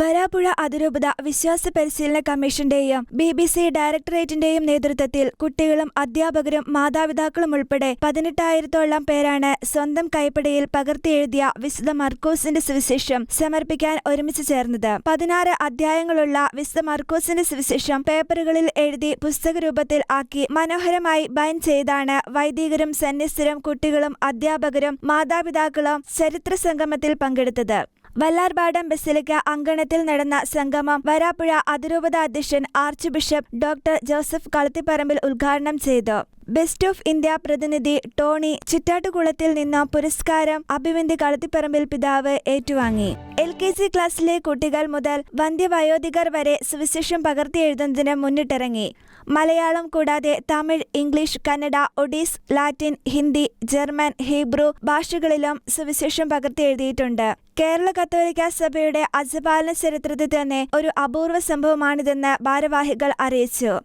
വരാപ്പുഴ അതിരൂപത വിശ്വാസ പരിശീലന കമ്മീഷന്റെയും BBC ഡയറക്ടറേറ്റിന്റെയും നേതൃത്വത്തിൽ കുട്ടികളും അധ്യാപകരും മാതാപിതാക്കളും ഉൾപ്പെടെ 18,000-ഓളം പേരാണ് സ്വന്തം കൈപ്പടയിൽ പകർത്തിയെഴുതിയ വിശുദ്ധ മർക്കോസിന്റെ സുവിശേഷം സമർപ്പിക്കാൻ ഒരുമിച്ച് ചേർന്നത്. 16 അധ്യായങ്ങളുള്ള വിശുദ്ധ മർക്കോസിന്റെ സുവിശേഷം പേപ്പറുകളിൽ എഴുതി പുസ്തകരൂപത്തിൽ ആക്കി മനോഹരമായി ബൈൻഡ് ചെയ്താണ് വൈദികരും സന്യസ്തരും കുട്ടികളും അധ്യാപകരും മാതാപിതാക്കളും ചരിത്ര സംഗമത്തിൽ പങ്കെടുത്തത്. വല്ലാർപാടം ബസിലിക്ക അങ്കണത്തിൽ നടന്ന സംഗമം വരാപ്പുഴ അതിരൂപത അധ്യക്ഷൻ arch bishop doctor Joseph Kalathiparambil ഉദ്ഘാടനം ചെയ്തു. ബെസ്റ്റ് ഓഫ് ഇന്ത്യ പ്രതിനിധി ടോണി ചിറ്റാട്ടുകുളത്തിൽ നിന്ന് പുരസ്കാരം അഭിവന്ദ്യ കളത്തിപ്പറമ്പിൽ പിതാവ് ഏറ്റുവാങ്ങി. LKG ക്ലാസ്സിലെ കുട്ടികൾ മുതൽ വന്ധ്യവയോധികർ വരെ സുവിശേഷം പകർത്തിയെഴുതുന്നതിന് മുന്നിട്ടിറങ്ങി. മലയാളം കൂടാതെ Tamil, English, Kannada, ഒഡീസ്, Latin, Hindi, German, Hebrew ഭാഷകളിലും സുവിശേഷം പകർത്തിയെഴുതിയിട്ടുണ്ട്. കേരള കത്തോലിക്ക സഭയുടെ അജപാലന ചരിത്രത്തിൽ തന്നെ ഒരു അപൂർവ സംഭവമാണിതെന്ന് ഭാരവാഹികൾ അറിയിച്ചു.